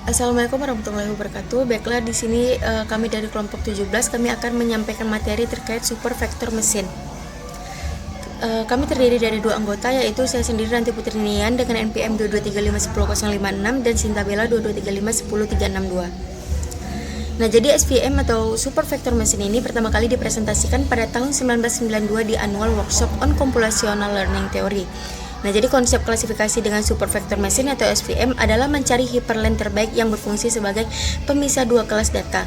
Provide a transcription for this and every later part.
Assalamualaikum warahmatullahi wabarakatuh. Baiklah, di sini kami dari kelompok 17 kami akan menyampaikan materi terkait super vektor mesin. Kami terdiri dari dua anggota, yaitu saya sendiri Ranti Putri Nian dengan NPM 223510056 dan Sintabella 223510362. Nah, jadi SVM atau super vector mesin ini pertama kali dipresentasikan pada tahun 1992 di Annual Workshop on Computational Learning Theory. Nah, jadi konsep klasifikasi dengan super vector mesin atau SVM adalah mencari hyperlink terbaik yang berfungsi sebagai pemisah dua kelas data.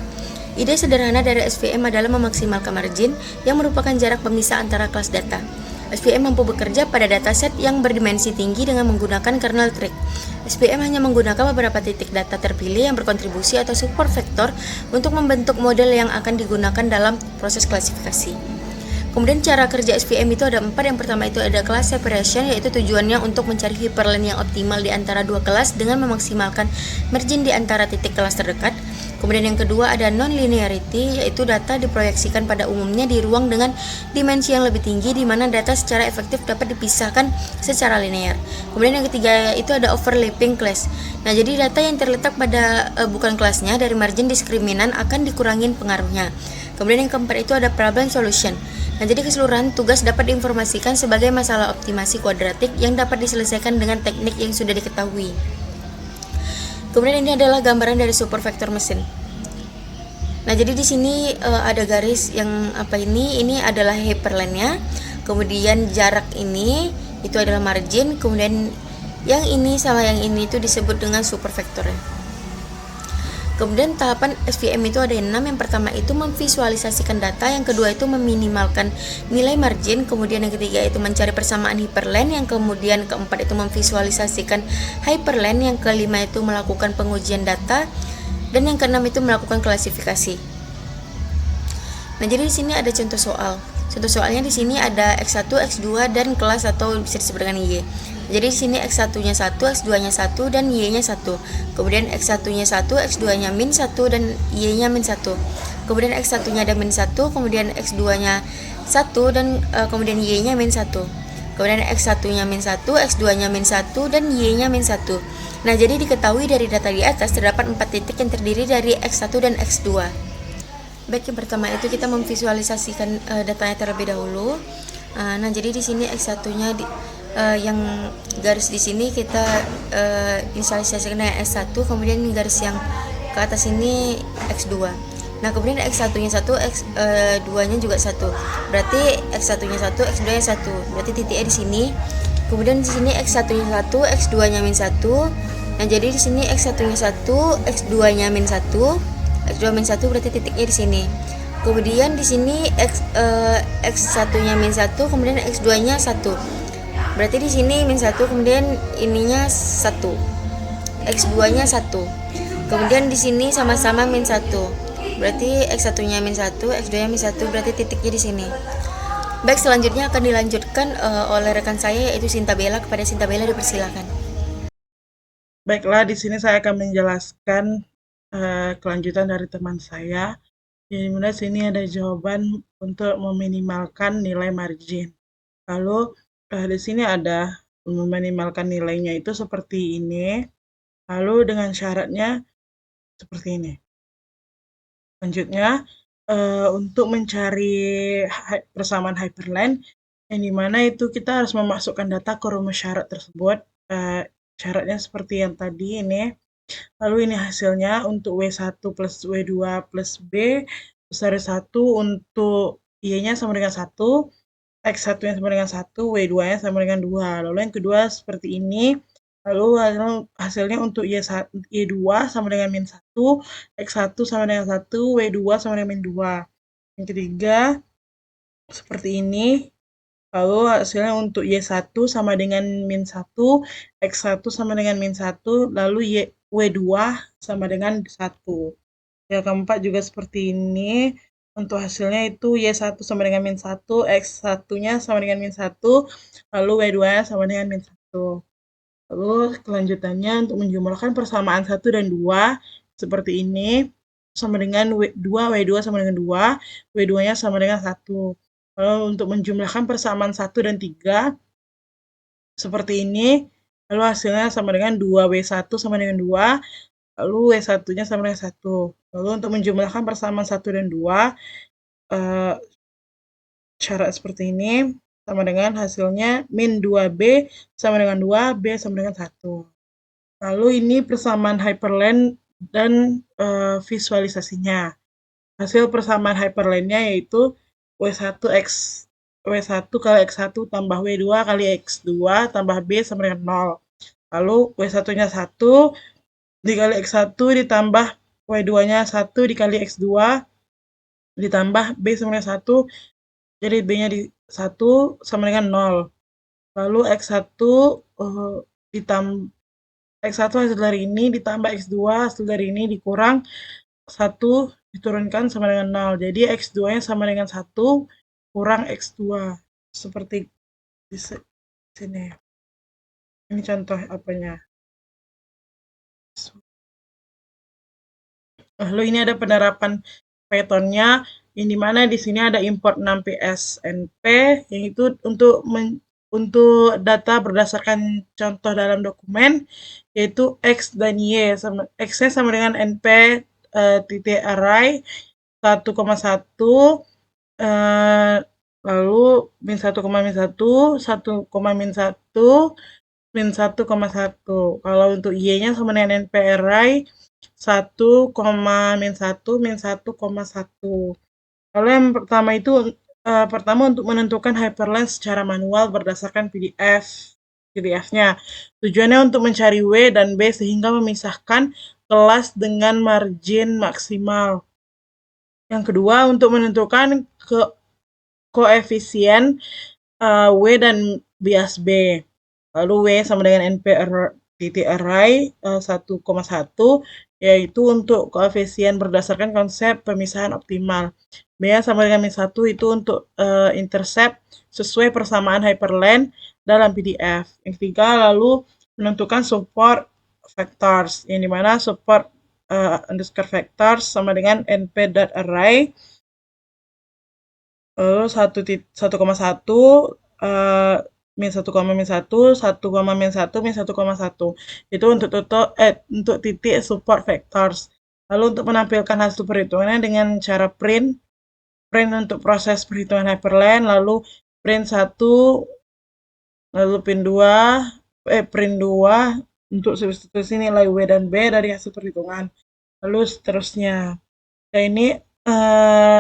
Ide sederhana dari SVM adalah memaksimalkan margin yang merupakan jarak pemisah antara kelas data. SVM mampu bekerja pada dataset yang berdimensi tinggi dengan menggunakan kernel trick. SVM hanya menggunakan beberapa titik data terpilih yang berkontribusi atau super vektor untuk membentuk model yang akan digunakan dalam proses klasifikasi. Kemudian cara kerja SVM itu ada 4. Yang pertama itu ada class separation, yaitu tujuannya untuk mencari hyperlink yang optimal di antara dua kelas dengan memaksimalkan margin di antara titik kelas terdekat. Kemudian yang kedua ada non-linearity, yaitu data diproyeksikan pada umumnya di ruang dengan dimensi yang lebih tinggi di mana data secara efektif dapat dipisahkan secara linear. Kemudian yang ketiga itu ada overlapping class. Nah, jadi data yang terletak pada bukan kelasnya dari margin diskriminan akan dikurangin pengaruhnya. Kemudian yang keempat itu ada problem solution. Nah, jadi keseluruhan tugas dapat diinformasikan sebagai masalah optimasi kuadratik yang dapat diselesaikan dengan teknik yang sudah diketahui. Kemudian ini adalah gambaran dari super vektor mesin. Nah, jadi di sini ada garis yang ini adalah hyperlink-nya. Kemudian jarak ini itu adalah margin, kemudian yang ini sama yang ini itu disebut dengan super vektornya. Kemudian tahapan SVM itu ada 6. Yang pertama itu memvisualisasikan data, yang kedua itu meminimalkan nilai margin, kemudian yang ketiga itu mencari persamaan hyperlink, yang kemudian keempat itu memvisualisasikan hyperlink, yang kelima itu melakukan pengujian data, dan yang keenam itu melakukan klasifikasi. Nah, jadi di sini ada contoh soal. Contoh soalnya di sini ada X1, X2 dan kelas atau bisa disebut dengan Y. Jadi di sini X1-nya 1, X2-nya 1 dan Y-nya 1. Kemudian X1-nya 1, X2-nya min 1 dan Y-nya min 1. Kemudian X1-nya ada min 1, kemudian X2-nya 1 dan kemudian Y-nya min 1. Kemudian X1-nya min 1, X2-nya min 1 dan Y-nya min 1. Nah, jadi diketahui dari data di atas terdapat 4 titik yang terdiri dari X1 dan X2. Baik, yang pertama itu kita memvisualisasikan datanya terlebih dahulu. Nah, jadi di sini X1-nya yang garis di sini kita visualisasikan dengan X1, kemudian garis yang ke atas ini X2. Nah, kemudian X1-nya 1, X2-nya juga 1. Berarti X1-nya 1, X2-nya 1. Berarti titiknya di sini. Kemudian di sini X1-nya 1, X2-nya min 1. Nah, jadi di sini X1-nya 1, X2-nya min 1. X2 min 1 berarti titiknya di sini. Kemudian di sini X1-nya min 1, kemudian X2-nya 1. Berarti di sini min 1, kemudian ininya 1. X2-nya 1. Kemudian di sini sama-sama min 1. Berarti X1-nya min 1, X2-nya min 1, berarti titiknya di sini. Baik, selanjutnya akan dilanjutkan oleh rekan saya yaitu Sintabella. Kepada Sintabella dipersilakan. Baiklah, di sini saya akan menjelaskan kelanjutan dari teman saya. Di mana sini ada jawaban untuk meminimalkan nilai margin. Lalu di sini ada meminimalkan nilainya itu seperti ini. Lalu dengan syaratnya seperti ini. Selanjutnya untuk mencari persamaan hyperlink, yang dimana itu kita harus memasukkan data ke rumus syarat tersebut. Syaratnya seperti yang tadi ini. Lalu ini hasilnya untuk W1 plus W2 plus B besar 1, untuk Y-nya sama dengan 1, X1-nya sama dengan 1, W2-nya sama dengan 2. Lalu yang kedua seperti ini. Lalu hasilnya untuk Y2 sama dengan min 1, X1 sama dengan 1, W2 sama dengan min 2. Yang ketiga seperti ini. Lalu hasilnya untuk Y1 sama dengan min 1, X1 sama dengan min 1, lalu W2 sama dengan 1. Yang keempat juga seperti ini. Untuk hasilnya itu Y1 sama dengan min 1, X1-nya sama dengan min 1, lalu W2-nya sama dengan min 1. Lalu kelanjutannya untuk menjumlahkan persamaan 1 dan 2 seperti ini. Sama dengan W2 sama dengan 2, W2-nya sama dengan 1. Lalu untuk menjumlahkan persamaan 1 dan 3 seperti ini. Lalu hasilnya sama dengan 2W1 sama dengan 2, lalu W1-nya sama dengan 1. Lalu untuk menjumlahkan persamaan 1 dan 2, cara seperti ini sama dengan hasilnya min 2B sama dengan 2, B sama dengan 1. Lalu ini persamaan hyperlength dan visualisasinya. Hasil persamaan hyperlength-nya yaitu W1 kali X1 tambah W2 kali X2 tambah B sama dengan 0. Lalu W1-nya 1 dikali X1 ditambah W2-nya 1 dikali X2 ditambah B sama dengan 1, jadi B-nya di 1 sama dengan 0. Lalu X1 ditambah X1 hasil dari ini ditambah X2 hasil dari ini dikurang 1 diturunkan sama dengan 0. Jadi X2-nya sama dengan 1 kurang X2. Seperti di sini. Ini contoh apanya. Lalu ini ada penerapan Python-nya, yang dimana di sini ada import 6PSNP, yang itu untuk data berdasarkan contoh dalam dokumen, yaitu X dan Y. X-nya sama dengan NP titik array 1,1, lalu min 1, min 1, 1, min 1, min 1,1. Kalau untuk Y-nya sama dengan NP array 1, min 1, min 1,1. Lalu yang pertama itu pertama untuk menentukan hyperlength secara manual berdasarkan PDF-nya. Tujuannya untuk mencari W dan B sehingga memisahkan kelas dengan margin maksimal. Yang kedua untuk menentukan koefisien W dan bias B. Lalu W sama dengan NP titik array 1,1, yaitu untuk koefisien berdasarkan konsep pemisahan optimal. B sama dengan min 1 itu untuk intercept sesuai persamaan hyperlength dalam PDF. Yang ketiga lalu menentukan support vectors, yang dimana support underscore vectors sama dengan np.array lalu 1,1 min 1, min 1, 1, min 1, min 1,1. Itu untuk titik support vectors. Lalu untuk menampilkan hasil perhitungannya dengan cara print untuk proses perhitungan hyperlength, lalu print 1, lalu print 2 untuk substitusi nilai W dan B dari hasil perhitungan. Lalu seterusnya. Dan ini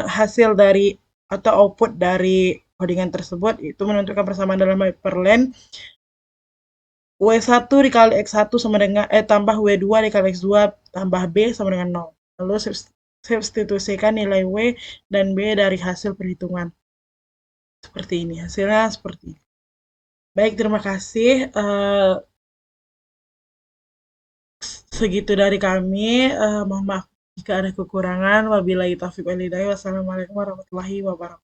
hasil dari atau output dari codingan tersebut itu menentukan persamaan dalam hyperlength W1 dikali X1 sama dengan tambah W2 dikali X2 tambah B sama dengan 0. Lalu substitusikan nilai W dan B dari hasil perhitungan. Seperti ini, hasilnya seperti ini. Baik, terima kasih. Segitu dari kami. Mohon maaf jika ada kekurangan. Wabillahi taufiq wal hidayah. Wassalamualaikum warahmatullahi wabarakatuh.